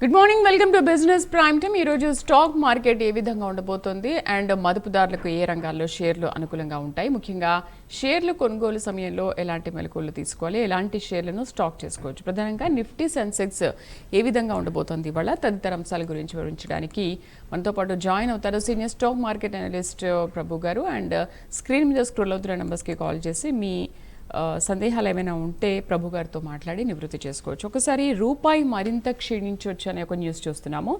Good morning, welcome to business prime time. ఈరోజు stock market ఏ విధంగా ఉండబోతోంది అండ్ మదుపుదారులకు ఏ రంగాల్లో షేర్లు అనుకూలంగా ఉంటాయి, ముఖ్యంగా షేర్లు కొనుగోలు సమయంలో ఎలాంటి మెలకువలు తీసుకోవాలి, ఎలాంటి షేర్లను స్టాక్ చేసుకోవచ్చు, ప్రధానంగా నిఫ్టీ సెన్సెక్స్ ఏ విధంగా ఉండబోతోంది ఇవాళ తదితర అంశాల గురించి వివరించడానికి మనతో పాటు జాయిన్ అవుతారు సీనియర్ స్టాక్ మార్కెట్ అనలిస్ట్ ప్రభు గారు. అండ్ స్క్రీన్ మీద స్క్రోల్ అవుతున్న నెంబర్స్కి కాల్ చేసి మీ సందేహాలు ఏమైనా ఉంటే ప్రభు గారితో మాట్లాడి నివృత్తి చేసుకోవచ్చు. ఒకసారి రూపాయి మరింత క్షీణించవచ్చు అనే ఒక న్యూస్ చూస్తున్నాము.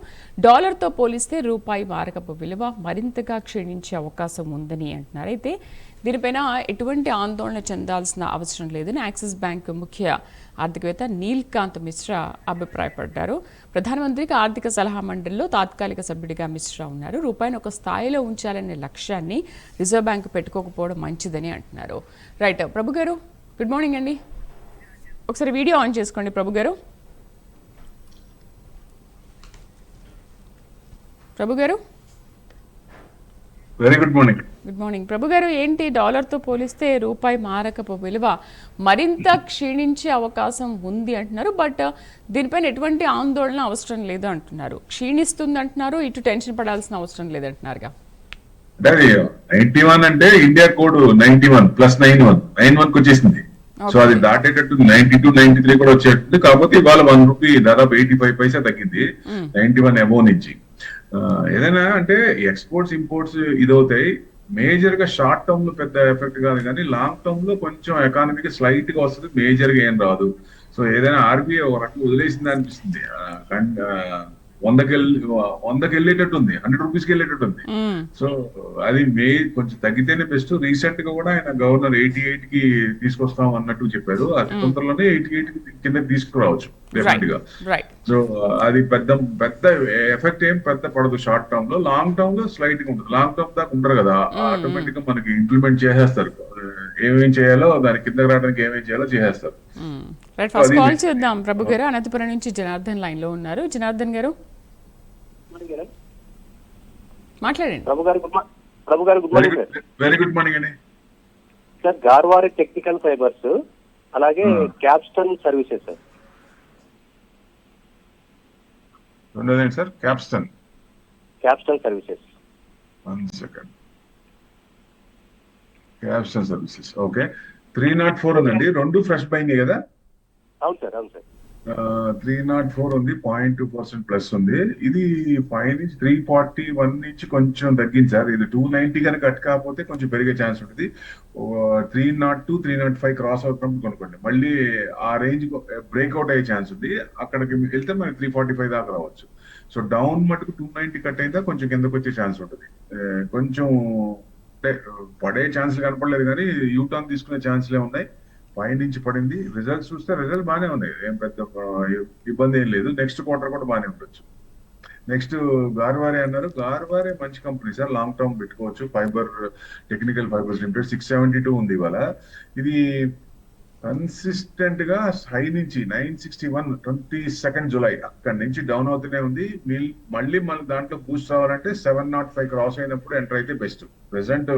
డాలర్తో పోలిస్తే రూపాయి మారకపు విలువ మరింతగా క్షీణించే అవకాశం ఉందని అంటున్నారు. అయితే దీనిపైన ఎటువంటి ఆందోళన చెందాల్సిన అవసరం లేదని యాక్సిస్ బ్యాంక్ ముఖ్య ఆర్థికవేత్త నీల్కాంత్ మిశ్రా అభిప్రాయపడ్డారు. ప్రధానమంత్రికి ఆర్థిక సలహా మండలిలో తాత్కాలిక సభ్యుడిగా మిశ్రా ఉన్నారు. రూపాయిని ఒక స్థాయిలో ఉంచాలనే లక్ష్యాన్ని రిజర్వ్ బ్యాంక్ పెట్టుకోకపోవడం మంచిదని అంటున్నారు. రైట్ ప్రభు గారు, గుడ్ మార్నింగ్ అండి. ఒకసారి వీడియో ఆన్ చేసుకోండి ప్రభు గారు. ప్రభు గారు, very good morning. Good morning Prabhu గారు. ఏంటి, డాలర్తో పోలిస్తే రూపాయి మారకపు విలువ మరింత క్షీణించే అవకాశం ఉంది అంటున్నారు, బట్ దీనిపైన ఎటువంటి ఆందోళన అవసరం లేదు అంటున్నారు. క్షీణిస్తుంది అంటున్నారు, ఇటు టెన్షన్ పడాల్సిన అవసరం లేదంటున్నారుగా. అంటే 91 అంటే ఇండియా కోడ్ 91 ప్లస్ 91 వచ్చేసింది. సో అది దాటేటట్టు 92, 93 కూడా వచ్చేటట్టు. కాకపోతే ఇవాళ ₹1 దాదాపు 85 పైసా తగ్గింది 91 అబోవ్ నుంచి. ఏదైనా అంటే ఎక్స్పోర్ట్స్ ఇంపోర్ట్స్ ఇదవుతాయి. మేజర్ గా షార్ట్ టర్మ్ లో పెద్ద ఎఫెక్ట్ కాదు, కానీ లాంగ్ టర్మ్ లో కొంచెం ఎకానమీకి స్లైట్ గా వస్తుంది, మేజర్ గా ఏం రాదు. సో ఏదైనా ఆర్బీఐ ఒక రకంగా వదిలేసింది అనిపిస్తుంది. 100కి వెళ్ళేటట్టు ఉంది, ₹100కి వెళ్ళేటట్టు ఉంది. సో అది కొంచెం తగ్గితేనే బెస్ట్. రీసెంట్ గా కూడా ఆయన గవర్నర్ 88 కి తీసుకొస్తాం అన్నట్టు చెప్పారు. అతి తొందరలోనే 88 కింద తీసుకురావచ్చు డెఫినెట్ గా. సో అది పెద్ద ఎఫెక్ట్ ఏం పెద్ద పడదు షార్ట్ టర్మ్ లో. లాంగ్ టర్మ్ లో స్లైట్ గా ఉంటుంది. లాంగ్ టర్మ్ దాకా ఉండరు కదా, ఆటోమేటిక్ గా మనకి ఇంప్లిమెంట్ చేసేస్తారు. ఏమేం చేయాలో దాని కింద రావడానికి ఏమేం చేయాలో చేసేస్తారు. ఫస్ట్ కాల్ చేద్దాం ప్రభు గారు. అనంతపురం నుంచి జనార్దన్ లైన్ లో ఉన్నారు. జనార్దన్ గారు మాట్లాడండి. ప్రభు గారు good morning sir. Very good morning అండి. సార్ గార్వారి టెక్నికల్ ఫైబర్స్, అలాగే క్యాప్స్టన్ సర్వీసెస్ సార్. రెండోదేంటి sir? Capston services. 1 second. Capston services okay. 304 ఉందండి. రెండు ఫ్రెష్ బైంగ్ కదా? అవును సార్, అవును సార్. 304 ఉంది, 0.2% ప్లస్ ఉంది. ఇది 5 నుంచి 341 నుంచి కొంచెం తగ్గించారు. ఇది 290 కనుక కట్ కాకపోతే కొంచెం పెరిగే ఛాన్స్ ఉంటుంది. 302, 305 క్రాస్ అవుతున్నప్పుడు కొనుక్కోండి. మళ్ళీ ఆ రేంజ్ బ్రేక్అవుట్ అయ్యే ఛాన్స్ ఉంది. అక్కడికి వెళ్తే మనకి 345 దాకా రావచ్చు. సో డౌన్ మటుకు 290 కట్ అయితే కొంచెం కిందకు వచ్చే ఛాన్స్ ఉంటుంది. కొంచెం పడే ఛాన్స్ కనపడలేదు, కానీ యూటర్న్ తీసుకునే ఛాన్స్లే ఉన్నాయి. 5 నుంచి పడింది. రిజల్ట్స్ చూస్తే రిజల్ట్ బాగానే ఉన్నాయి, ఏం పెద్ద ఇబ్బంది ఏం లేదు. నెక్స్ట్ క్వార్టర్ కూడా బాగానే ఉండొచ్చు. నెక్స్ట్ గార్వారే అన్నారు. గార్వారే మంచి కంపెనీ సార్, లాంగ్ టర్మ్ పెట్టుకోవచ్చు. టెక్నికల్ ఫైబర్స్ లిమిటెడ్ 672 ఉంది ఇవాళ. ఇది కన్సిస్టెంట్ గా హై నుంచి 961 22 జూలై అక్కడి నుంచి డౌన్ అవుతూనే ఉంది. మళ్ళీ మన దాంట్లో బూస్ట్ రావాలంటే 705 క్రాస్ అయినప్పుడు ఎంటర్ అయితే బెస్ట్. ప్రెసెంట్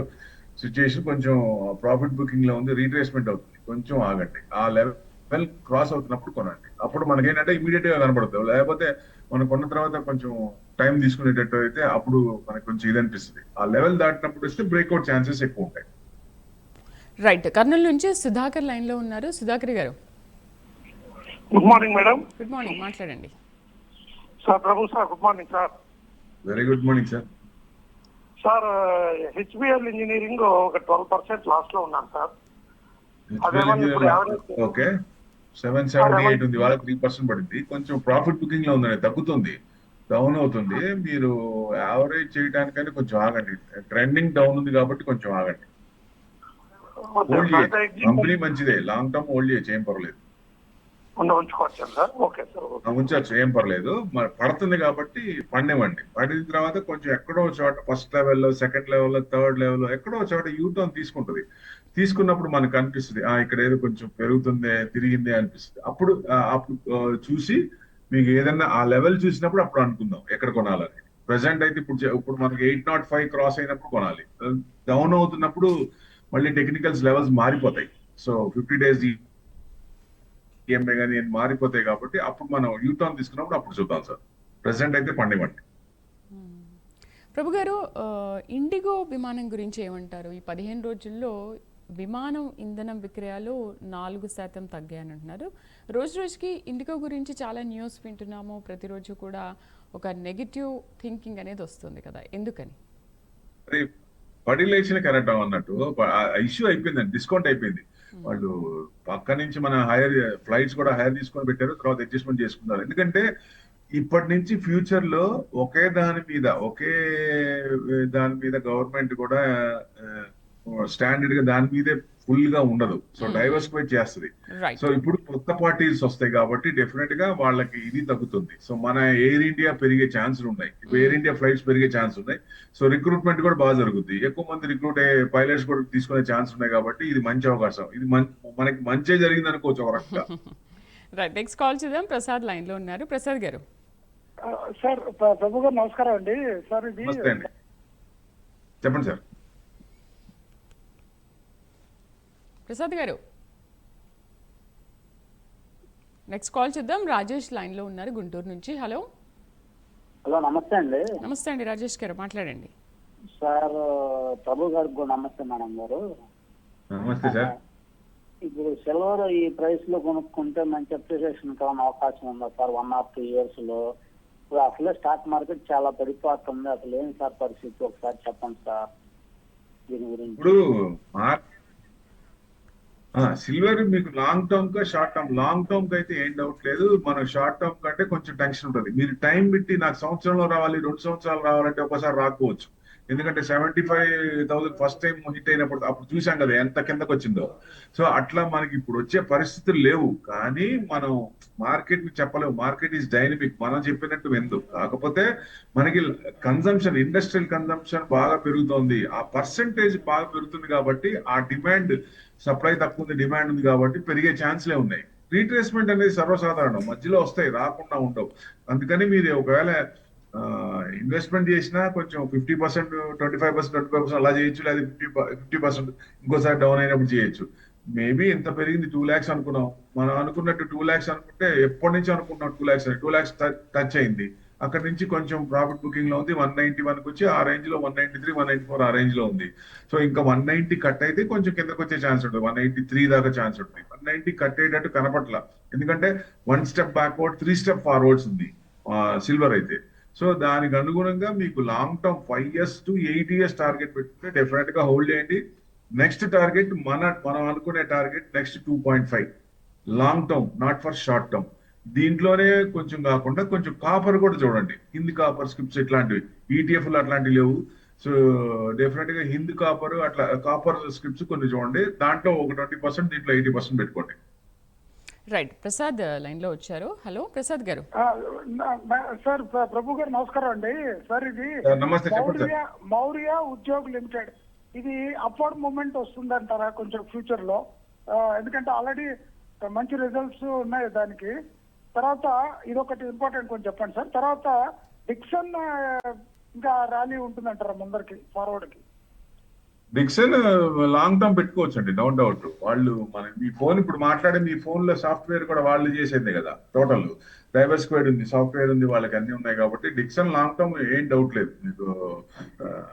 సిచ్యుయేషన్ కొంచెం ప్రాఫిట్ బుకింగ్ లో ఉంది, రీట్రేస్మెంట్ అవుతుంది. కొంచెం ఆగండి, ఆ లెవెల్ క్రాస్ అవుతున్నప్పుడు కొనండి. అప్పుడు మనకేంటంటే ఇమీడియట్ గా కనపడుతుంది. లేకపోతే మనం కొన్న తర్వాత కొంచెం టైం తీసుకునేటట్టు అయితే అప్పుడు మనకు కొంచెం ఇది అనిపిస్తుంది. ఆ లెవెల్ దాటినప్పుడు వస్తే బ్రేక్అవుట్ ఛాన్సెస్ ఎక్కువ ఉంటాయి. రైట్, కర్నూలు నుంచి సుధాకర్ లైన్ లో ఉన్నారు. సుధాకర్ గారు good morning madam. Good morning, మాట్లాడండి sir. Prabhu sir good morning sir. Very good morning sir. Sir HBL engineering ఒక 12% లాస్ లో ఉన్నాను సార్. ఓకే, 778 ఉంది, వాళ్ళ 3% పడింది. కొంచెం ప్రాఫిట్ బుకింగ్ లో ఉందండి, తగ్గుతుంది, డౌన్ అవుతుంది. మీరు యావరేజ్ చేయడానికైనా కొంచెం ఆగండి. ట్రెండింగ్ డౌన్ ఉంది కాబట్టి కొంచెం ఆగండి. కంపెనీ మంచిదే, లాంగ్ టర్మ్ హోల్డ్ చేయొచ్చు, ఏం పర్లేదు. ఉంచచ్చు, ఏం పర్లేదు. మరి పడుతుంది కాబట్టి పండివ్వండి. పడిన తర్వాత కొంచెం ఎక్కడో చోట ఫస్ట్ లెవెల్లో, సెకండ్ లెవెల్లో, థర్డ్ లెవెల్లో ఎక్కడో చోట యూటర్న్ తీసుకుంటుంది. తీసుకున్నప్పుడు మనకు అనిపిస్తుంది ఇక్కడ ఏదో కొంచెం పెరుగుతుంది, తిరిగింది అనిపిస్తుంది. అప్పుడు చూసి మీకు ఏదన్నా ఆ లెవెల్ చూసినప్పుడు అప్పుడు అనుకుందాం ఎక్కడ కొనాలని. ప్రెసెంట్ అయితే ఇప్పుడు మనకి 805 క్రాస్ అయినప్పుడు కొనాలి. డౌన్ అవుతున్నప్పుడు మళ్ళీ టెక్నికల్స్ లెవెల్స్ మారిపోతాయి. సో 50 days ఈఎంఐ కానీ మారిపోతాయి కాబట్టి అప్పుడు మనం యూటర్న్ తీసుకున్నప్పుడు అప్పుడు చూద్దాం సార్. ప్రెసెంట్ అయితే పండివ్వండి. ప్రభు గారు, ఇండిగో విమానం గురించి ఏమంటారు? ఈ 15 రోజుల్లో విమానం ఇంధనం విక్రయాలు 4% తగ్గాయని అంటున్నారు. రోజు రోజుకి ఇండిగో గురించి చాలా న్యూస్ వింటున్నాము. ప్రతిరోజు కూడా ఒక నెగిటివ్ థింకింగ్ అనేది వస్తుంది కదా, ఎందుకని? అది పడిలేచిన కరెక్ట్ అన్నట్టు ఇష్యూ అయిపోయిందండి, డిస్కౌంట్ అయిపోయింది. వాళ్ళు పక్క నుంచి మన హైర్ ఫ్లైట్స్ కూడా హైర్ తీసుకొని పెట్టారు, తర్వాత అడ్జస్ట్మెంట్ చేసుకున్నారు. ఎందుకంటే ఇప్పటి నుంచి ఫ్యూచర్ లో ఒకే దాని మీద గవర్నమెంట్ కూడా స్టాండర్డ్ గా దాని మీదే ఫుల్ గా ఉండదు. సో డైవర్సిఫై చేస్తుంది. Right. సో ఇప్పుడు కొత్త పార్టీస్ వస్తాయి కాబట్టి డెఫినెట్ గా వాళ్ళకి ఇది తగ్గుతుంది. సో మన ఎయిర్ ఇండియా పెరిగే ఛాన్సులు ఉన్నాయి. ఇప్పుడు ఎయిర్ ఇండియా ఫ్లైట్స్ పెరిగే ఛాన్స్ ఉన్నాయి. సో రిక్రూట్మెంట్ కూడా బాగా జరుగుతుంది. ఎక్కువ మంది రిక్రూట్ అయ్యే పైలట్స్ కూడా తీసుకునే ఛాన్స్ ఉన్నాయి కాబట్టి ఇది మంచి అవకాశం. ఇది మనకి మంచి జరిగింది అనుకోవచ్చు ఒక రకంగా. రైట్, నెక్స్ట్ కాల్ చేద్దాం. ప్రసాద్ లైన్ లో ఉన్నారు. ప్రసాద్ గారు. సార్ ప్రభు గారు నమస్కారం అండి. సార్ ఇది నమస్తే అండి, చెప్పండి సార్. ప్రసాద్ గారు, నెక్స్ట్ కాల్ చేద్దాం. రాజేష్ లైన్ లో ఉన్నారు గుంటూరు నుంచి. హలో. హలో, నమస్తే అండి. నమస్తే అండి రాజేష్ గారు, మాట్లాడండి. సార్ ప్రభు గారికి కూడా నమస్తే మేడం గారు. నమస్తే సార్. ఇప్పుడు సిల్వర్ ఈ ప్రైస్ లో కొనుక్కుంటే మంచి అప్రిసియేషన్ కావాలని అవకాశం ఉందా సార్ 1 or 2 years లో? ఇప్పుడు అసలే స్టాక్ మార్కెట్ చాలా పడిపోతుంది. అసలు ఏం సార్ పరిస్థితి, ఒకసారి చెప్పండి సార్ దీని గురించి. ఇప్పుడు సిల్వర్ మీకు లాంగ్ టర్మ్ గా షార్ట్ టర్మ్, లాంగ్ టర్మ్ కి అయితే ఏం డౌట్ లేదు. మనం షార్ట్ టర్మ్ కంటే కొంచెం టెన్షన్ ఉంటుంది. మీరు టైం పెట్టి నాకు సంవత్సరంలో రావాలి, 2 సంవత్సరాలు రావాలంటే ఒకసారి రాకపోవచ్చు. ఎందుకంటే 75,000 ఫస్ట్ టైం హిట్ అయినప్పుడు అప్పుడు చూసాం కదా ఎంత కిందకు వచ్చిందో. సో అట్లా మనకి ఇప్పుడు వచ్చే పరిస్థితులు లేవు. కానీ మనం మార్కెట్ ని చెప్పలేము. మార్కెట్ ఈజ్ డైనమిక్, మనం చెప్పినట్టు ఎందుకు. కాకపోతే మనకి కన్సంప్షన్, ఇండస్ట్రియల్ కన్సంప్షన్ బాగా పెరుగుతోంది. ఆ పర్సంటేజ్ బాగా పెరుగుతుంది కాబట్టి ఆ డిమాండ్, సప్లై తక్కువ ఉంది, డిమాండ్ ఉంది కాబట్టి పెరిగే ఛాన్స్లే ఉన్నాయి. రీట్రేస్మెంట్ అనేది సర్వసాధారణం, మధ్యలో వస్తాయి, రాకుండా ఉండవు. అందుకని మీరు ఒకవేళ ఇన్వెస్ట్మెంట్ చేసినా కొంచెం 50%, 25% అలా చేయొచ్చు, లేదా 50% ఇంకోసారి డౌన్ అయినప్పుడు చేయొచ్చు. మేబీ ఇంత పెరిగింది 2 lakhs అనుకున్నాం, మనం అనుకున్నట్టు 2 lakhs అనుకుంటే ఎప్పటి నుంచి అనుకున్నాం 2 lakhs టచ్ అయింది. అక్కడ నుంచి కొంచెం ప్రాఫిట్ బుకింగ్ లో ఉంది. 191 కి వచ్చి ఆ రేంజ్ లో 193, 194 ఆ రేంజ్ లో ఉంది. సో ఇంకా 190 కట్ అయితే కొంచెం కిందకు వచ్చే ఛాన్స్ ఉంటుంది. 183 దాకా ఛాన్స్ ఉంటుంది. 190 కట్ అయ్యేటట్టు కనపట్ల, ఎందుకంటే 1 step బ్యాక్వర్డ్ 3 step ఫార్వర్డ్స్ ఉంది సిల్వర్ అయితే. సో దానికి అనుగుణంగా మీకు long term 5 years to 8 years target పెట్టుకుంటే డెఫినెట్ గా హోల్డ్ చేయండి. నెక్స్ట్ టార్గెట్ మనం అనుకునే target next 2.5 long term, not for short term. దీంట్లోనే కొంచెం కాకుండా కొంచెం కాపర్ కూడా చూడండి. హింద్ కాపర్ స్క్రిప్ట్స్ ఇట్లాంటివి, ఈటీఎఫ్లు అట్లాంటివి లేవు. సో డెఫినెట్ గా హింద్ కాపర్ అట్లా కాపర్ స్క్రిప్ట్స్ కొన్ని చూడండి. దాంట్లో ఒక 20%, దీంట్లో 80% పెట్టుకోండి. రైట్, ప్రసాద్ లైన్ లో వచ్చారు. హలో ప్రసాద్ గారు. సార్ ప్రభు గారు నమస్కారం అండి. సార్ ఇది నమస్తే, చెప్పండి సార్. మౌర్య ఉద్యోగ్ లిమిటెడ్, ఇది అప్వర్డ్ మూమెంట్ వస్తుందంటారా కొంచెం ఫ్యూచర్ లో? ఎందుకంటే ఆల్రెడీ మంచి రిజల్ట్స్ ఉన్నాయి దానికి. తర్వాత ఇదొకటి ఇంపార్టెంట్ కొంచెం చెప్పండి సార్. తర్వాత డిక్సన్ ఇంకా ర్యాలీ ఉంటుందంటారా ముందరికి, ఫార్వర్డ్ కి? డిక్సన్ లాంగ్ టర్మ్ పెట్టుకోవచ్చు అండి, నో డౌట్. వాళ్ళు మీ ఫోన్ ఇప్పుడు మాట్లాడే మీ ఫోన్ లో సాఫ్ట్వేర్ కూడా వాళ్ళు చేసేదే కదా. టోటల్ డైవర్సిఫైడ్ ఉంది, సాఫ్ట్వేర్ ఉంది, వాళ్ళకి అన్ని ఉన్నాయి కాబట్టి డిక్సన్ లాంగ్ టర్మ్ ఏం డౌట్ లేదు. మీకు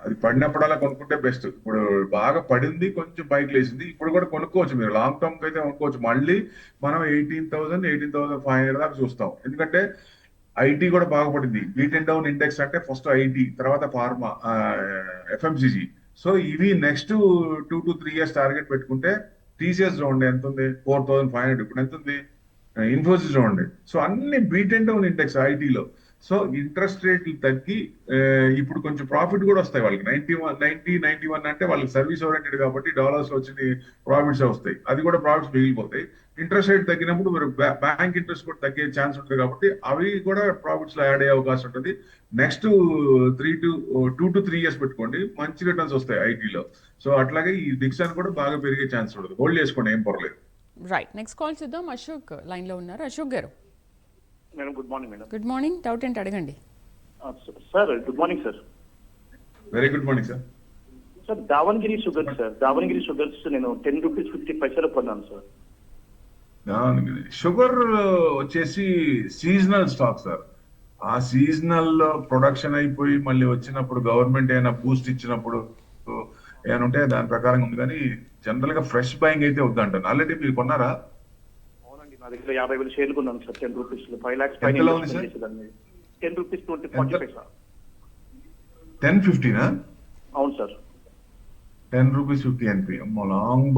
అది పడినప్పుడల్లా కొనుక్కుంటే బెస్ట్. ఇప్పుడు బాగా పడింది, కొంచెం పైకి లేచింది, ఇప్పుడు కూడా కొనుక్కోవచ్చు. మీరు లాంగ్ టర్మ్ కి అయితే కొనుక్కోవచ్చు. మళ్ళీ మనం 18,000, 18,500 దాకా చూస్తాం. ఎందుకంటే ఐటీ కూడా బాగా పడింది. బీట్ అండ్ డౌన్ ఇండెక్స్ అంటే ఫస్ట్ ఐటీ, తర్వాత ఫార్మా, ఎఫ్ఎంసీజీ. సో ఇవి నెక్స్ట్ 2 to 3 years టార్గెట్ పెట్టుకుంటే టీసీఎస్ చూడండి ఎంత ఉంది, 4,500. ఇప్పుడు ఎంత ఉంది ఇన్ఫోసిస్ చూడండి. సో అన్ని బీట్ అండ్ డౌన్ ఇండెక్స్ ఐటీలో. సో ఇంట్రెస్ట్ రేట్లు తగ్గి ఇప్పుడు కొంచెం ప్రాఫిట్ కూడా వస్తాయి వాళ్ళకి. 91 అంటే వాళ్ళకి సర్వీస్ ఓరియంటెడ్ కాబట్టి డాలర్స్ వచ్చి ప్రాఫిట్స్ వస్తాయి. అది కూడా ప్రాఫిట్స్ మిగిలిపోతాయి. ఇంట్రెస్ట్ రేట్ తగ్గినప్పుడు మీరు బ్యాంక్ ఇంట్రెస్ట్ కూడా తగ్గే ఛాన్స్ ఉంటుంది కాబట్టి అవి కూడా ప్రాఫిట్స్ లో యాడ్ అయ్యే అవకాశం ఉంటుంది. నెక్స్ట్ 2 to 3 years పెట్టుకోండి, మంచి రిటర్న్స్ వస్తాయి ఐటీలో. సో అట్లాగే ఈ డిక్సన్ కూడా బాగా పెరిగే ఛాన్స్ ఉంటుంది. హోల్డ్ చేసుకోండి, ఏం పర్లేదు. రైట్, నెక్స్ట్ కాల్ చేద్దాం. అశోక్ లైన్ లో ఉన్నారు. అశోక్ గారు. Madam good morning. Madam good morning. Doubt ఏంటి అడగండి. Sir good morning sir. Very good morning sir. Sir Davangere sugars sir, Davangere sugars నేను 10 rupees 50 paise కొన్నాను సార్. షుగర్ వచ్చేసి సీజనల్ స్టాక్ సార్. ఆ సీజనల్ ప్రొడక్షన్ అయిపోయి మళ్ళీ వచ్చినప్పుడు గవర్నమెంట్ ఏమైనా బూస్ట్ ఇచ్చినప్పుడు ఏమైనా ఉంటే దాని ప్రకారం ఉంది, కానీ జనరల్ గా ఫ్రెష్ బయింగ్ అయితే వద్దంటాను. ఆల్రెడీ మీరు కొన్నారా? అవునండి, నా దగ్గర 50,000 షేర్లు కొన్నాను సార్, 10 రూపీస్, 5 lakhs ఎంతలో ఉంది సార్? 10 rupees 40 sir. 10.50 అవును సార్. 10 రూపీస్ 50 ఎన్పి. లాంగ్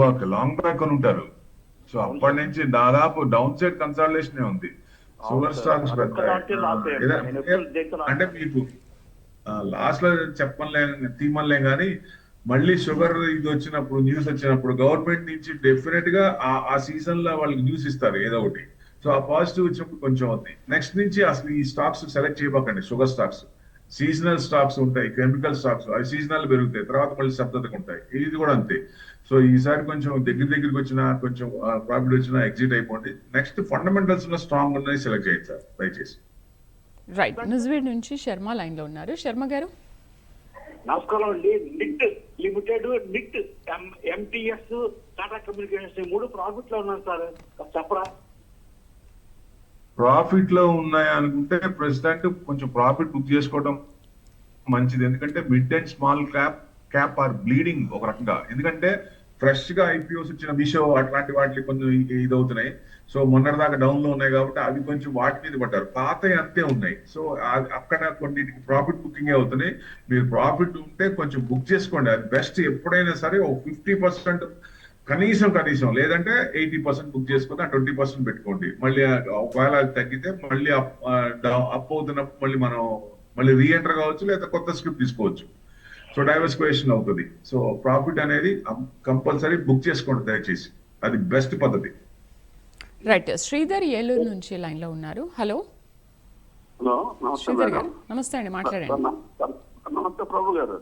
బ్యాక్ కొని ఉంటారు. సో అప్పటి నుంచి దాదాపు డౌన్ సైడ్ కన్సాలిడేషన్ ఉంది. షుగర్ స్టాక్స్ అంటే మీకు లాస్ట్ లో తీమలే కానీ మళ్ళీ షుగర్ ఇది వచ్చినప్పుడు, న్యూస్ వచ్చినప్పుడు గవర్నమెంట్ నుంచి డెఫినెట్ గా ఆ సీజన్ లో వాళ్ళకి న్యూస్ ఇస్తారు ఏదో ఒకటి. సో ఆ పాజిటివ్ వచ్చినప్పుడు కొంచెం ఉంది. నెక్స్ట్ నుంచి అసలు ఈ స్టాక్స్ సెలెక్ట్ చేయబాకండి. షుగర్ స్టాక్స్ సీజనల్ స్టాక్స్ ఉంటాయి, కెమికల్ స్టాక్స్ అవి సీజనల్ పెరుగుతాయి, తర్వాత మళ్ళీ స్తబ్దతకు ఉంటాయి. ఇది కూడా అంతే. సో ఈసారి కొంచెం దగ్గరికి వచ్చినా, కొంచెం ప్రాఫిట్ వచ్చినా ఎగ్జిట్ అయిపోండి. నెక్స్ట్ ఫండమెంటల్స్ లో స్ట్రాంగ్ ఉన్నది సెలెక్ట్ చేయండి సార్ దయచేసి. రైట్, నిజ్వీడ్ నుంచి శర్మ లైన్ లో ఉన్నారు. శర్మ గారు నమస్కారం అండి. NIIT limited, NIIT, MTS, Tata communications 3 profit లో ఉన్నారు సార్, చెప్పరా? ప్రాఫిట్ లో ఉన్నాయా అనుకుంటే ప్రెసిడెంట్ కొంచెం ప్రాఫిట్ బుక్ చేసుకోవడం మంచిది. ఎందుకంటే mid and small cap or bleeding ఒక రకంగా. ఎందుకంటే ఫ్రెష్ గా ఐపీఓస్ వచ్చిన మీషో అట్లాంటి వాటికి కొంచెం ఇదవుతున్నాయి. సో మొన్నటిదాకా డౌన్ లో ఉన్నాయి కాబట్టి అవి కొంచెం వాటి మీద పడ్డారు. పాత అంతే ఉన్నాయి. సో అక్కడ కొన్నిటికి ప్రాఫిట్ బుకింగ్ అవుతున్నాయి. మీరు ప్రాఫిట్ ఉంటే కొంచెం బుక్ చేసుకోండి. అది బెస్ట్. ఎప్పుడైనా సరే ఒక 50% కనీసం లేదంటే 80% బుక్ చేసుకుని 20% పెట్టుకోండి. మళ్ళీ ఒకవేళ అది తగ్గితే మళ్ళీ అప్ అవుతున్నప్పుడు మళ్ళీ రీఎంటర్ కావచ్చు, లేదా కొత్త స్క్రిప్ట్ తీసుకోవచ్చు. సో డైవర్సిఫికేషన్ అవుతుంది. సో ప్రాఫిట్ అనేది కంపల్సరీ బుక్ చేసుకోండి దయచేసి, అది బెస్ట్ పద్ధతి. రైట్, శ్రీధర్ ఏలూరు నుంచి లైన్ లో ఉన్నారు. హలో హలో, నమస్తే శ్రీధర్ గారు. మేడం. నమస్తే అండి, మాట్లాడండి. నమస్తే ప్రభు గారు.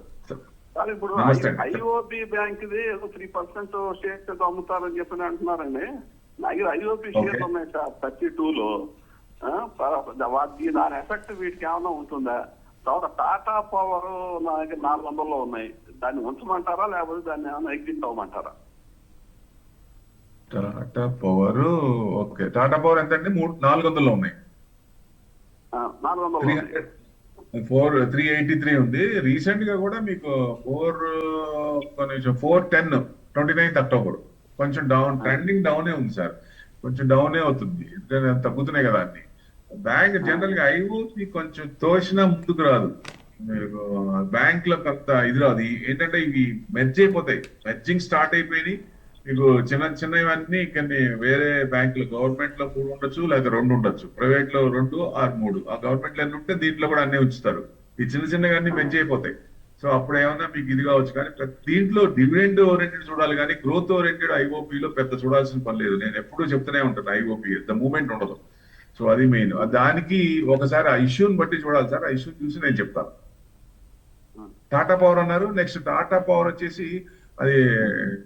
సార్ ఇప్పుడు నమస్తే అండి. ఐఓబి బ్యాంక్ ది 3% షేర్స్ అమ్ముతారని చెప్పి అంటున్నారండి. నా దగ్గర ఐఓబి షేర్స్ ఉన్నాయి సార్ 32 లో. దాని ఎఫెక్ట్ వీటికి ఏమైనా ఉంటుందా? తర్వాత టాటా పవర్ నా దగ్గర 400లో ఉన్నాయి. దాన్ని ఉంచమంటారా, లేకపోతే దాన్ని ఏమైనా ఎగ్జిట్ అవ్వమంటారా? Tata power okay. Tata power ఎంత అండి? 400లో ఉన్నాయి. 400 383 ఉంది. రీసెంట్ గా కూడా మీకు 410 అక్టోబర్ కొంచెం డౌన్, ట్రెండింగ్ డౌనే ఉంది సార్. కొంచెం డౌనే అవుతుంది, తగ్గుతున్నాయి కదా అన్ని. బ్యాంక్ జనరల్ గా ఐఓపి కొంచెం తోసినా ముందుకు రాదు. మీకు బ్యాంక్ లో కొంత ఇది రాదు. ఏంటంటే ఇవి మెర్జ్ అయిపోతాయి. మెర్జింగ్ స్టార్ట్ అయిపోయి మీకు చిన్నవన్నీ కొన్ని వేరే బ్యాంకులు, గవర్నమెంట్ లో 3 ఉండొచ్చు, లేదా 2 ఉండొచ్చు, ప్రైవేట్ లో 2 ఆర్ 3. ఆ గవర్నమెంట్ లో ఎన్ని ఉంటే దీంట్లో కూడా అన్ని ఉంచుతారు. ఈ చిన్నగా అన్ని మెర్జ్ అయిపోతాయి. సో అప్పుడు ఏమన్నా మీకు ఇది కావచ్చు. కానీ దీంట్లో డివిడెండ్ ఓరియంటెడ్ చూడాలి, కానీ గ్రోత్ ఓరియంటెడ్ ఐఓపీలో పెద్ద చూడాల్సిన పని లేదు. నేను ఎప్పుడూ చెప్తూనే ఉంటాను, ఐఓపీ ద మూమెంట్ ఉండదు. సో అది మెయిన్. దానికి ఒకసారి ఆ ఇష్యూని బట్టి చూడాలి సార్. ఆ ఇష్యూ చూసి నేను చెప్తాను. టాటా పవర్ అన్నారు. నెక్స్ట్ టాటా పవర్ వచ్చేసి అది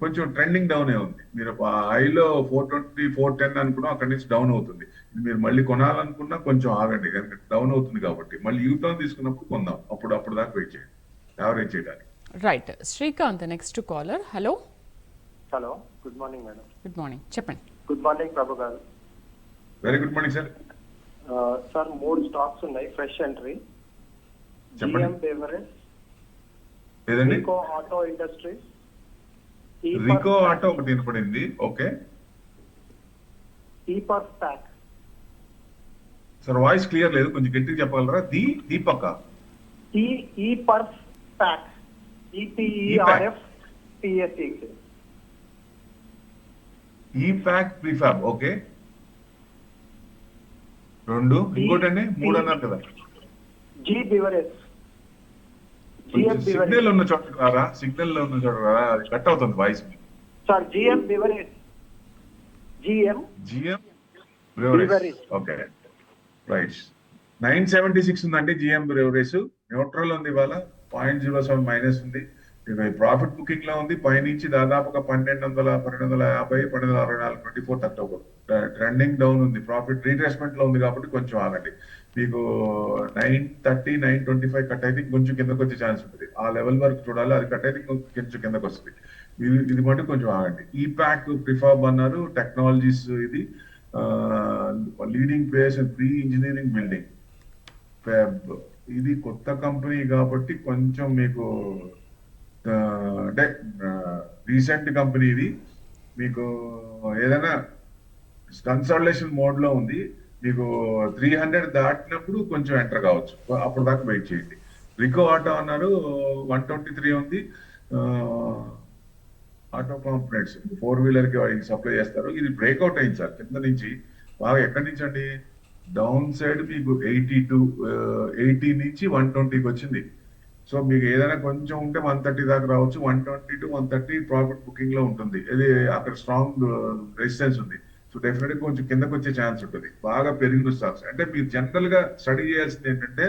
కొంచెం ట్రెండింగ్ డౌనే ఉంది. మీరు హైలో 420, 410 అనుకున్నా అక్కడి నుంచి డౌన్ అవుతుంది. మీరు మళ్ళీ కొనాలనుకున్నా కొంచెం ఆగండి, డౌన్ అవుతుంది కాబట్టి. మళ్ళీ యూటర్న్ తీసుకున్నప్పుడు కొందాం. అప్పుడు దాకా వెయిట్ చేయండి యావరేజ్ చేయడానికి. Right, Srikanth next caller. Hello hello, good morning madam. Good morning, చెప్పండి. గుడ్ మార్నింగ్ ప్రభు గారు. Very good morning sir. Sir 3 stocks ఉన్నాయి ఫ్రెష్ ఎంట్రీ. చెప్పండి. జిఎం బెవరేజ్, లేదండి, Rico auto industries, Rico auto ఒకటి వినపడింది. ఓకే ఈపర్ స్టాక్. సార్ వాయిస్ క్లియర్ లేదు, కొంచెం గట్టిగా చెప్పగలరా? దీపక్ ఈపర్ స్టాక్, ఈపీఈఆర్ఎఫ్ పిఎస్సి. EPACK prefab. ఓకే 2. ఇంకోటండి 3 అన్నారు కదా. జీ బివరేజ్, సిగ్నల్ ఉన్న చోట రారా? సిగ్నల్ ఉన్న చోట రారా? అది కట్ అవుతుంది voice. Sir GM beverage, GM beverage. Okay right. 976 ఉందండి జిఎం బ్రెవరేజ్. న్యూట్రల్ ఉంది, ఇవాళ 0.07 మైనస్ ఉంది. ప్రాఫిట్ బుకింగ్ లో ఉంది. పైనుంచి దాదాపుగా 1250, 1264, 24 అక్టోబర్. ట్రెండింగ్ డౌన్ ఉంది. ప్రాఫిట్ రీట్రేస్మెంట్ లో ఉంది కాబట్టి కొంచెం ఆగండి. మీకు 930, 925 కట్ అయితే కొంచెం కిందకు వచ్చే ఛాన్స్ ఉంటుంది. ఆ లెవెల్ వరకు చూడాలి. అది కట్ అయితే కొంచెం కిందకు వస్తుంది. ఇది మటు కొంచెం ఆగండి. ఈ ప్యాక్ ప్రిఫాబ్ అన్నారు. టెక్నాలజీస్ ఇది leading place and pre engineering building. ఇది కొత్త కంపెనీ కాబట్టి కొంచెం మీకు అంటే రీసెంట్ కంపెనీ ఇది, మీకు ఏదైనా కన్సల్టేషన్ మోడ్ లో ఉంది. మీకు 300 దాటినప్పుడు కొంచెం ఎంటర్ కావచ్చు, అప్పుడు దాకా వెయిట్ చేయండి. రికో ఆటో అన్నారు 123 ఉంది. ఆటో కాంపోనెంట్స్ 4-వీలర్ కి వాడికి సప్లై చేస్తారు. ఇది బ్రేక్అవుట్ అయింది సార్ కింద నుంచి బాగా. ఎక్కడి నుంచి అండి? డౌన్ సైడ్ మీకు 80 నుంచి 120కి వచ్చింది. సో మీకు ఏదైనా కొంచెం ఉంటే 130 దాకా రావచ్చు. 120 to 130 ప్రాఫిట్ బుకింగ్ లో ఉంటుంది. ఇది అక్కడ స్ట్రాంగ్ రెసిస్టెన్స్ ఉంది. సో డెఫినెట్ గా కొంచెం కిందకు వచ్చే ఛాన్స్ ఉంటుంది. బాగా పెరిగిన స్టాక్స్ అంటే మీరు జనరల్ గా స్టడీ చేయాల్సింది ఏంటంటే,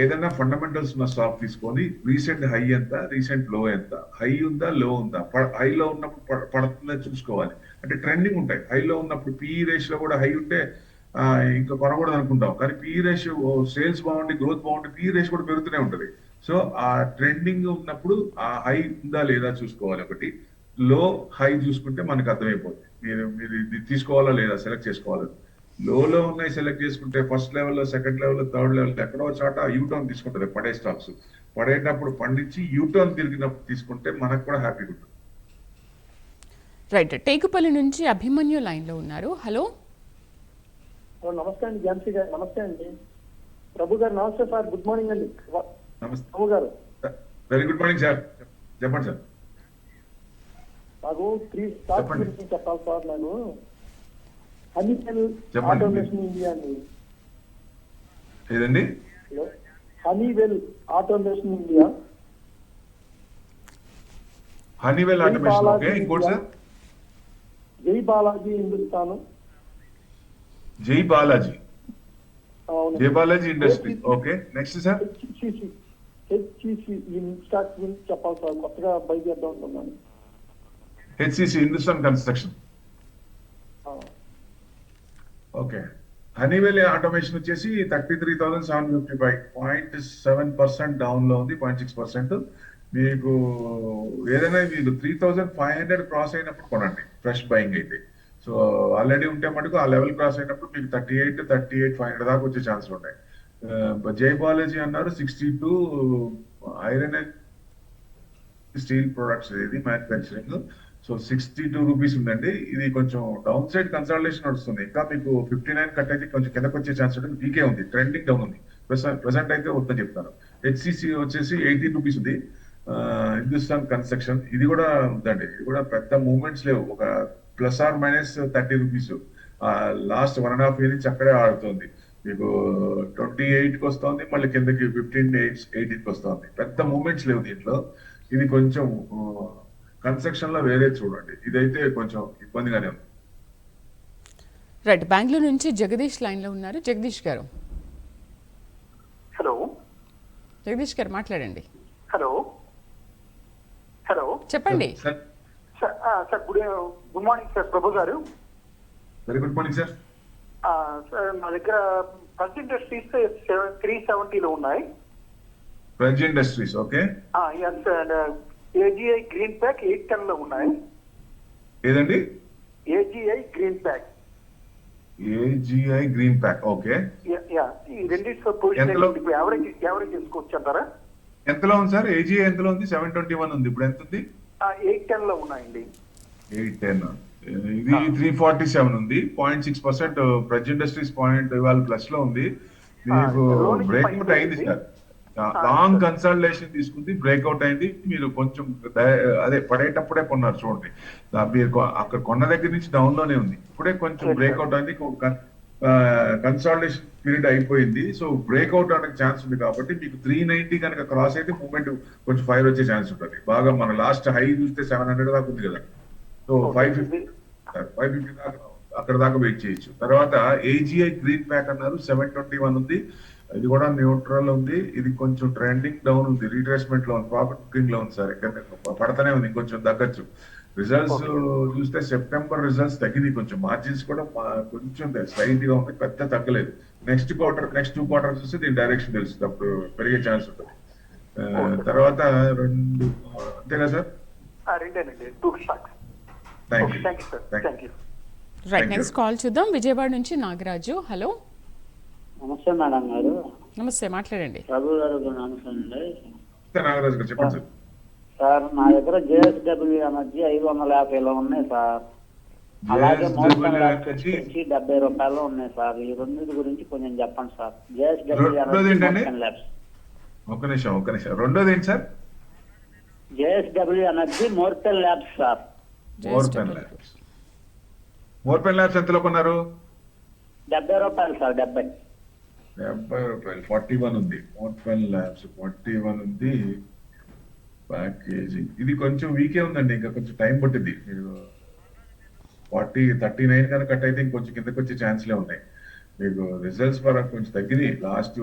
ఏదైనా ఫండమెంటల్స్ ఉన్న స్టాక్ తీసుకొని రీసెంట్ హై ఎంత, రీసెంట్ లో ఎంత, హై ఉందా, లో ఉందా, హైలో ఉన్నప్పుడు పడుతుందా చూసుకోవాలి. అంటే ట్రెండింగ్ ఉంటాయి. హైలో ఉన్నప్పుడు పిఈ రేషియో కూడా హై ఉంటే ఇంకా కొనకూడదు అనుకుంటాం, కానీ పిఈ రేషియో సేల్స్ బాగుండి గ్రోత్ బాగుంటే పిఈ రేషియో కూడా పెరుగుతూనే ఉంటుంది. సో ఆ ట్రెండింగ్ ఉన్నప్పుడు ఆ హై ఉందా లేదా చూసుకోవాలి. ఒకటి లో హై చూసుకుంటే మనకు అర్థమైపోతుంది మీరు ఇది తీసుకోవాలా లేదా సెలెక్ట్ చేసుకోవాలి. లోలో ఉన్నాయి సెలెక్ట్ చేసుకుంటే ఫస్ట్ లెవెల్లో, సెకండ్ లెవెల్లో, థర్డ్ లెవెల్ ఎక్కడో చాట యూటర్న్ తీసుకుంటుంది. పడే స్టాక్స్ పడేటప్పుడు పండించి యూటర్న్ తిరిగినప్పుడు తీసుకుంటే మనకు కూడా హ్యాపీగా ఉంటుంది. రైట్. టేకుపల్లి నుంచి అభిమన్యు లైన్ లో ఉన్నారు. హలో. నమస్తే అండి ఝాన్సీ గారు. నమస్తే అండి ప్రభు గారు. నమస్తే సార్. గుడ్ మార్నింగ్ అండి నమస్తే ప్రభు గారు. Very good morning sir. చెప్పండి సార్. నాకు 3 స్టాక్స్ గురించి చెప్పాలి సార్. నాకు హనీవెల్ చెప్పండి. ఆటోమేషన్ ఇండియా అండి. ఏదండి? Honeywell automation India. Honeywell automation. Okay. ఇంకోటి సార్? జై బాలాజీ హిందుస్థాన్. జై బాలాజీ. అవును. జై Balaji industry. Okay. Next sir? HCC ఈ స్టాక్ గురించి చెప్పాలి సార్. కొత్తగా బై చేద్దాం అనుకున్నాను. HCC Hindustan construction. Okay. Honeywell automation వచ్చేసి 33,755, 0.7% డౌన్ లో ఉంది, 0.6%. మీకు ఏదైనా మీరు 3,500 క్రాస్ అయినప్పుడు కొనండి ఫ్రెష్ బయింగ్ అయితే. సో ఆల్రెడీ ఉంటే మటుకు ఆ లెవెల్ క్రాస్ అయినప్పుడు మీకు 38,500 దాకా వచ్చే ఛాన్స్ ఉంటాయి. జై బాలాజీ అన్నారు 62 ఐరన్ అండ్ స్టీల్ ప్రొడక్ట్స్, ఇది మ్యానుఫ్యాక్చరింగ్. సో 62 రూపీస్ ఉందండి. ఇది కొంచెం డౌన్ సైడ్ కన్సల్టేషన్ నడుస్తుంది. ఇంకా మీకు 59 కట్ అయితే కొంచెం కిందకు వచ్చే ఛాన్స్ ఉంటుంది. వీకే ఉంది, ట్రెండింగ్ డౌన్ ఉంది. ప్రెసెంట్ అయితే వద్దని చెప్తాను. హెచ్సిసి వచ్చేసి 18 రూపీస్ ఉంది. హిందుస్థాన్ కన్స్ట్రక్షన్ ఇది కూడా ఉందండి. ఇది కూడా పెద్ద మూవ్మెంట్స్ లేవు, ఒక ±30 రూపీస్. లాస్ట్ 1.5 year నుంచి అక్కడే ఆడుతుంది. మీకు 28కి వస్తుంది, మళ్ళీ కిందకి 15-18కి వస్తుంది. పెద్ద మూవ్మెంట్స్ లేవు దీంట్లో. ఇది కొంచెం కన్స్ట్రక్షన్ లో వేరే చూడండి. ఇదైతే కొంచెం ఇబ్బందిగానే ఉంది. రైట్. బెంగళూరు నుంచి జగదీష్ లైన్ లో ఉన్నారు. జగదీష్ గారు. హలో. జగదీష్ గారు మాట్లాడండి. హలో. హలో. చెప్పండి. Sir sir good morning sir Prabhu గారు. Very good morning sir. Sir మా దగ్గర ప్రజ్ ఇండస్ట్రీస్ 370లో ఉన్నాయి. Praj industries. Okay. AGI green pack 810 లో ఉన్నాయి. ఏదండి? AGI green pack. AGI green pack. Okay. ఈ రెండింటి పొజిషన్ ఇప్పుడు యావరేజ్ చేసుకోవచ్చు అంటారా? ఎంతలో ఉంది సార్? ఏజీఐ ఎంతలో ఉంది? 721 ఉంది. ఇప్పుడు ఎంత ఉంది? 810 లో ఉన్నాయండి. 810. ఇది 347 ఉంది. 0.6%. ప్రజ్ ఇండస్ట్రీస్ ఇవాళ ప్లస్ లో ఉంది. మీకు బ్రేక్అవుట్ అయింది సార్. లాంగ్ కన్సల్టేషన్ తీసుకుంది, బ్రేక్అవుట్ అయింది. మీరు కొంచెం అదే పడేటప్పుడే కొన్నారు చూడండి. మీరు అక్కడ కొన్న దగ్గర నుంచి డౌన్ లోనే ఉంది. ఇప్పుడే కొంచెం బ్రేక్అవుట్ అయింది. కన్సల్టేషన్ పీరియడ్ అయిపోయింది. సో బ్రేక్అవుట్ అనే ఛాన్స్ ఉంది కాబట్టి మీకు 390 కనుక క్రాస్ అయితే మూవ్మెంట్ కొంచెం 5 వచ్చే ఛాన్స్ ఉంటుంది. బాగా మన లాస్ట్ హై చూస్తే 700 దాకా ఉంది కదా. సో 550 దాకా అక్కడ దాకా వెయిట్ చేయొచ్చు. తర్వాత ఏజీఐ గ్రీన్ ప్యాక్ అన్నారు 721 ఉంది. ఇది కూడా న్యూట్రల్ ఉంది. ఇది కొంచెం ట్రెండింగ్ డౌన్ ఉంది, రీట్రేస్మెంట్ లో ఉంది, ప్రాఫిట్ బుకింగ్ లో ఉంది సార్. ఎక్కడ పడతానే ఉంది, ఇంకొంచెం తగ్గచ్చు. రిజల్ట్స్ చూస్తే సెప్టెంబర్ రిజల్ట్స్ తగ్గింది కొంచెం. మార్జిన్స్ కూడా కొంచెం స్లైట్ గా ఉంది, పెద్ద తగ్గలేదు. నెక్స్ట్ 2 quarters చూస్తే దీని డైరెక్షన్ తెలుస్తుంది, అప్పుడు పెరిగే ఛాన్స్ ఉంటుంది. తర్వాత 2 అంతేనా సార్? రెండేనండి, 2 stocks. Thank you sir. Thank you. Right. Next call చూద్దాం. విజయవాడ నుంచి నాగరాజు. హలో. నమస్తే మేడం గారు. నమస్తే, మాట్లాడండి. ప్రభు గారు నమస్తే అండి. నాగరాజు గారు చెప్పండి సార్. సార్ నా దగ్గర జేఎస్డబ్ల్యూ ఎనర్జీ 550లో ఉన్నాయి సార్. అలాగే మోర్టన్ ల్యాబ్స్ వచ్చి 70 రూపాయలు ఉన్నాయి సార్. ఈ రెండింటి గురించి కొంచెం చెప్పండి sir. JSW energy, Morton labs. ఒక్క నిమిషం. రెండోది ఏంటి sir? JSW energy, Morton labs sir. మోర్పెన్ labs ఎంతలో కొన్నారు? 70 రూపాయలు సార్. 70 రూపాయలు. 41 ఉంది. మోర్పెన్ ల్యాబ్స్ 41 ఉంది. ప్యాకేజింగ్ ఇది కొంచెం వీకే ఉందండి, ఇంకా కొంచెం టైం పట్టింది. మీరు 39 కనుక కట్ అయితే ఇంకొంచెం కిందకి వచ్చే ఛాన్స్లే ఉన్నాయి. మీకు రిజల్ట్స్ పరంగా కొంచెం తగ్గినాయి. లాస్ట్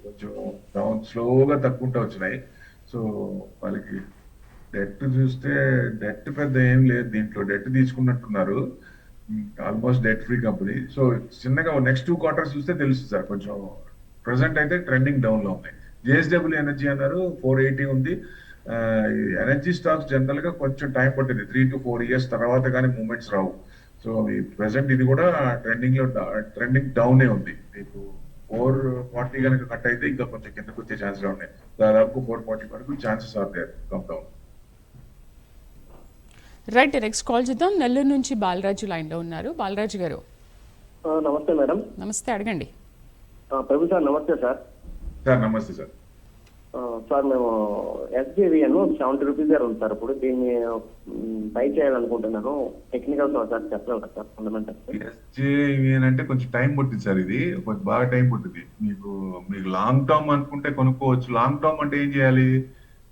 కొంచెం డౌన్ స్లోగా తగ్గుకుంటూ వచ్చినాయి. సో వాళ్ళకి డెట్ చూస్తే డెట్ పెద్ద ఏం లేదు దీంట్లో. డెట్ తీసుకున్నట్టున్నారు, almost debt free company. So చిన్నగా నెక్స్ట్ 2 క్వార్టర్స్ చూస్తే తెలుస్తుంది సార్. కొంచెం ప్రెసెంట్ అయితే ట్రెండింగ్ డౌన్ లో ఉన్నాయి. జేఎస్డబ్ల్యూ ఎనర్జీ అన్నారు 480 ఉంది. ఎనర్జీ స్టాక్స్ జనరల్ గా కొంచెం టైం పట్టింది, 3 to 4 years తర్వాత కానీ మూమెంట్స్ రావు. సో ఈ ప్రెసెంట్ ఇది కూడా ట్రెండింగ్ డౌనే ఉంది. మీకు 440 కనుక కట్ అయితే ఇంకా కొంచెం కిందకు వచ్చే ఛాన్సెస్ ఉన్నాయి. దాదాపు 440 వరకు chances are there come down. Right, next call చేద్దాం. నెల్లూరు నుంచి బాలరాజు లైన్లో ఉన్నారు. బాలరాజు గారు నమస్తే మేడం. నమస్తే, అడగండి. ప్రభు సార్ నమస్తే సార్. సార్ నమస్తే సార్. సార్ మేము ఎస్జేవిఎన్ 70 రూపీస్ దగ్గర ఉంది సార్. ఇప్పుడు దీన్ని బై చేయాలనుకుంటున్నాను. టెక్నికల్ సార్ చెప్పగలరా సార్? ఫండమెంటల్ ఎస్జేవిఎన్ అంటే కొంచెం టైం పట్టింది సార్. ఇది కొంచెం బాగా టైం పట్టింది. మీకు లాంగ్ టర్మ్ అనుకుంటే కొనుక్కోవచ్చు. లాంగ్ టర్మ్ అంటే ఏం చేయాలి?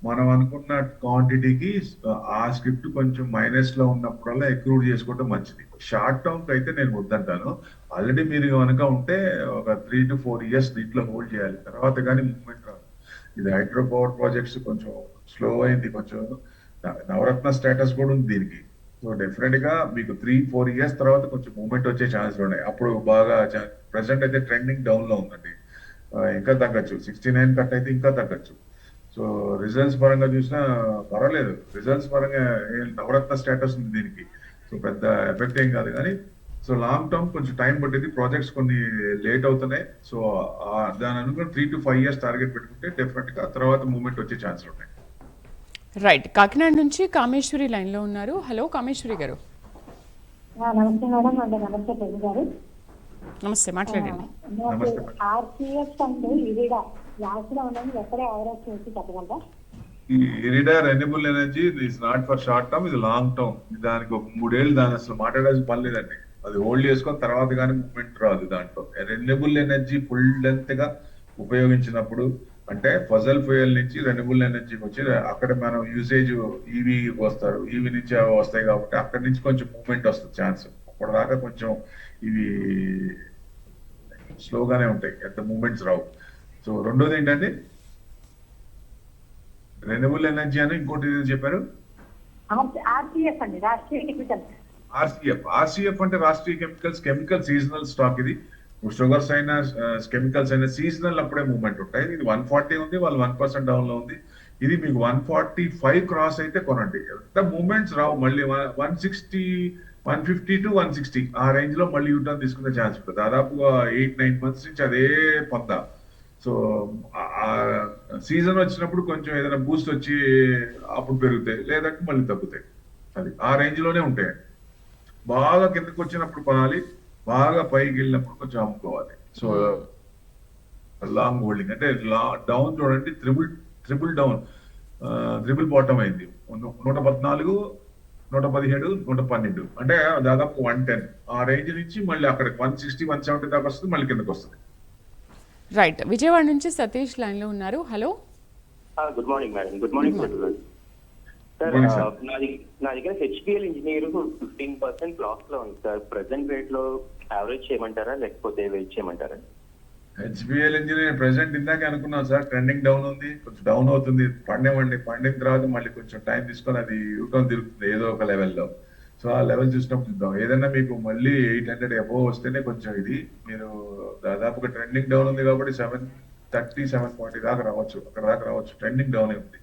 మనం అనుకున్న క్వాంటిటీకి ఆ స్క్రిప్ట్ కొంచెం మైనస్ లో ఉన్నప్పుడల్లా ఎక్రూడ్ చేసుకోవడం మంచిది. షార్ట్ టర్మ్ అయితే నేను వద్దంటాను. ఆల్రెడీ మీరు కనుక ఉంటే ఒక 3 to 4 years దీంట్లో హోల్డ్ చేయాలి, తర్వాత కానీ మూవ్మెంట్ రాదు. ఇది హైడ్రో పవర్ ప్రాజెక్ట్స్ కొంచెం స్లో అయింది. కొంచెం నవరత్న స్టేటస్ కూడా ఉంది దీనికి. సో డెఫినెట్ గా మీకు 3-4 years తర్వాత కొంచెం మూవ్మెంట్ వచ్చే ఛాన్సెస్ ఉన్నాయి. అప్పుడు బాగా ప్రెసెంట్ అయితే ట్రెండింగ్ డౌన్ లో ఉందండి. ఇంకా తగ్గచ్చు. 69 కట్ అయితే ఇంకా తగ్గచ్చు. సో రిజల్ట్స్ పరంగా చూసినా పర్వాలేదు. రిజల్ట్స్ పరంగా నవరత్న స్టేటస్ ఉంది దీనికి. సో పెద్ద ఎఫెక్ట్ ఏం కాదు కానీ సో లాంగ్ టర్మ్ కొంచెం టైం పట్టింది. ప్రాజెక్ట్స్ కొన్ని లేట్ అవుతున్నాయి. సో దాని అనుకుని 3 to 5 years టార్గెట్ పెట్టుకుంటే డెఫినెట్ గా తర్వాత మూవ్మెంట్ వచ్చే ఛాన్సెస్ ఉన్నాయి. రైట్, కాకినాడ నుంచి కామేశ్వరి లైన్లో ఉన్నారు. హలో కామేశ్వరి గారు. నమస్తే మేడం. నమస్తే ప్రభు గారు. నమస్తే, మాట్లాడండి. ఆర్సిఎఫ్ అండ్ ఇరిడా లాస్ట్ లో ఉన్నది ఎక్కడ ఎవరైనా చూసి చెప్పగలరా? ఈ IREDA renewable energy is not for short term, ఇది లాంగ్ టర్మ్. దానికి ఒక 3 ఏళ్ళు దాని అసలు మాట్లాడాల్సిన పని లేదండి. అది హోల్డ్ చేసుకొని తర్వాత కానీ మూవ్మెంట్ రాదు. దాంట్లో రెన్యూబుల్ ఎనర్జీ ఫుల్ లెంత్ గా ఉపయోగించినప్పుడు, అంటే ఫజల్ ఫ్యూయల్ నుంచి రెన్యూబుల్ ఎనర్జీకి వచ్చి అక్కడ మనం యూసేజ్ ఈవీ వస్తారు, ఈవీ నుంచి అవి వస్తాయి కాబట్టి అక్కడి నుంచి కొంచెం మూవ్మెంట్ వస్తుంది ఛాన్స్. అప్పటిదాకా కొంచెం ఇవి స్లోగానే ఉంటాయి, ఎంత మూవ్మెంట్స్ రావు. సో రెండోది ఏంటంటే రెన్యూబుల్ ఎనర్జీ అని ఇంకోటి చెప్పారు. ఆర్సిఎఫ్ అండి, రాష్ట్రీయ కెమికల్స్. ఆర్సిఎఫ్ అంటే రాష్ట్రీయ కెమికల్ సీజనల్ స్టాక్. ఇది షుగర్స్ అయినా కెమికల్స్ అయినా సీజనల్ అప్పుడే మూవ్మెంట్ ఉంటాయి. ఇది 140 ఉంది, వాళ్ళు 1% డౌన్ లో ఉంది. ఇది మీకు 145 క్రాస్ అయితే కొనండి. ఎంత మూవ్మెంట్స్ రావు. మళ్ళీ 160, 150 to 160 ఆ రేంజ్ లో మళ్ళీ యూటర్న్ తీసుకునే ఛాన్స్ ఉంటుంది. దాదాపుగా 8-9 months నుంచి అదే పొందా. సో సీజన్ వచ్చినప్పుడు కొంచెం ఏదైనా బూస్ట్ వచ్చి అప్పుడు పెరుగుతాయి, లేదంటే మళ్ళీ తగ్గుతాయి. అది ఆ రేంజ్ లోనే ఉంటాయి. బాగా కిందకి వచ్చినప్పుడు కొనాలి, బాగా పైకి వెళ్ళినప్పుడు కొంచెం అమ్ముకోవాలి. సో లాంగ్ హోల్డింగ్ అంటే డౌన్ చూడండి, ట్రిపుల్ డౌన్, ట్రిపుల్ బాటమ్ అయింది. 114, 117, 112 అంటే దాదాపు 110 ఆ రేంజ్ నుంచి మళ్ళీ అక్కడ 160, 170 దాకా వస్తుంది, మళ్ళీ కిందకి వస్తుంది. రైట్, విజయవాడ నుంచి సతీష్ లైన్లో ఉన్నారు. Hello. Good morning madam. Good morning sir. నా దగ్గర హెచ్పిఎల్ ఇంజనీర్ 15% లాస్ లో ఉంది సార్. ప్రెసెంట్ రేట్ లో యావరేజ్ చేయమంటారా లేకపోతే వెయిట్ చేయమంటారా? హెచ్పిఎల్ ఇంజనీర్ ప్రెసెంట్ ఇందాకే అనుకున్నాం సార్, ట్రెండింగ్ డౌన్ ఉంది, కొంచెం డౌన్ అవుతుంది. పండిన తర్వాత మళ్ళీ కొంచెం టైం తీసుకొని అది యూటర్న్ తిరుగుతుంది ఏదో ఒక లెవెల్లో. సో ఆ లెవెల్ చూసినప్పుడు చూద్దాం. ఏదైనా మీకు మళ్ళీ 800 అబోవ్ వస్తేనే కొంచెం ఇది. మీరు దాదాపుగా ట్రెండింగ్ డౌన్ ఉంది కాబట్టి 730, 740 దాకా రావచ్చు, అక్కడ దాకా రావచ్చు. ట్రెండింగ్ డౌన్ ఉంది,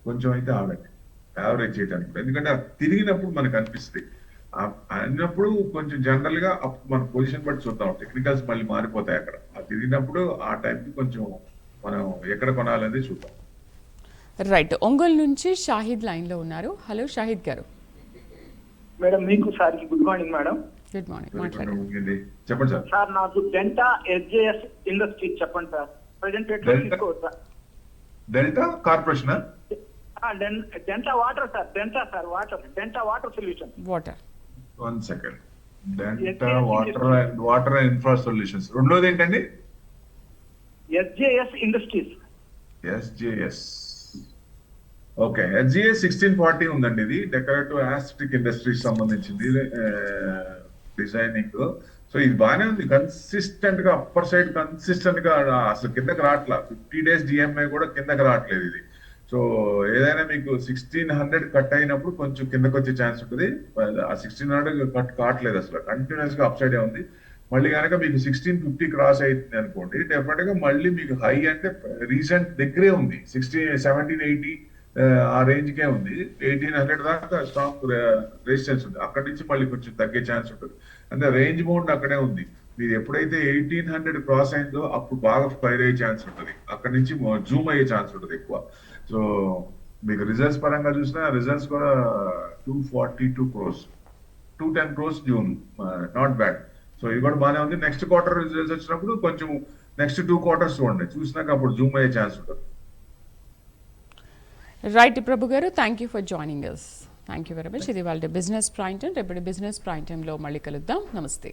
కొంచెం అయితే ఆగండి యావరేజ్ చేయడానికి. ఎందుకంటే అది తిరిగినప్పుడు మనకు అనిపిస్తుంది అన్నప్పుడు కొంచెం జనరల్ గా మన పొజిషన్ బట్టి చూద్దాం. టెక్నికల్స్ మళ్ళీ మారిపోతాయి అక్కడ. అది తిరిగినప్పుడు ఆ టైంకి కొంచెం మనం ఎక్కడ కొనాలనేది చూద్దాం. రైట్, ఒంగోలు నుంచి షాహిద్ లైన్లో ఉన్నారు. హలో షాహిద్ గారు. మేడం మీకు సార్కి good morning madam. Good morning, మాట్లాడండి. చెప్పండి సార్. సార్ నాకు డెల్టా ఎస్జేఎస్ ఇండస్ట్రీస్ చెప్పండి సార్. ప్రజెంట్ రేట్ లో డెల్టా? తీసుకోవచ్చా? Delta corporation delta water sir, delta water solution. Water. 1 second. Delta water and infra solutions. రెండోది ఏంటండి? SJS industries. SJS. Okay, SJS 1640 ఉందండి. ఇది డెకరేటివ్ ఆస్టిక్ ఇండస్ట్రీస్ సంబంధించింది designing. So ఇది బాగానే ఉంది, కన్సిస్టెంట్ గా అప్పర్ సైడ్ కన్సిస్టెంట్ గా అసలు కిందకి రావట్లా. 50 days డిఎంఐ కూడా కిందకి రావట్లేదు ఇది. సో ఏదైనా మీకు 1600 కట్ అయినప్పుడు కొంచెం కిందకి వచ్చే ఛాన్స్ ఉంటుంది. ఆ 1600 కట్ కావట్లేదు, అసలు కంటిన్యూస్ గా అప్ సైడే ఉంది. మళ్ళీ కనుక మీకు 1650 క్రాస్ అవుతుంది అనుకోండి, డెఫినెట్ గా మళ్ళీ మీకు హై అంటే రీసెంట్ దగ్గరే ఉంది. 1780 ఆ రేంజ్ కే ఉంది. 1800 దాకా స్టాక్ రెసిస్టెన్స్ ఉంది. అక్కడి నుంచి మళ్ళీ కొంచెం తగ్గే ఛాన్స్ ఉంటుంది. అంటే రేంజ్ బౌండ్ అక్కడే ఉంది. మీరు ఎప్పుడైతే 1800 క్రాస్ అయిందో అప్పుడు బాగా ఫైర్ అయ్యే ఛాన్స్ ఉంటుంది. అక్కడి నుంచి జూమ్ అయ్యే ఛాన్స్ ఉంటుంది ఎక్కువ. సో మీకు రిజల్ట్స్ పరంగా చూసినా రిజల్ట్స్ కూడా 242 crores, 210 crores June, not bad. So ఇది కూడా బాగానే ఉంది. నెక్స్ట్ క్వార్టర్ రిజల్ట్స్ వచ్చినప్పుడు కొంచెం నెక్స్ట్ 2 quarters చూడండి, చూసినాక అప్పుడు జూమ్ అయ్యే ఛాన్స్ ఉంటుంది. రైట్ ప్రభు గారు, thank you for joining us. Thank you very much. ఇది వాళ్ళ బిజినెస్ ప్రైమ్ టైం. రేపటి బిజినెస్ ప్రైమ్ టైంలో మళ్ళీ కలుద్దాం. నమస్తే.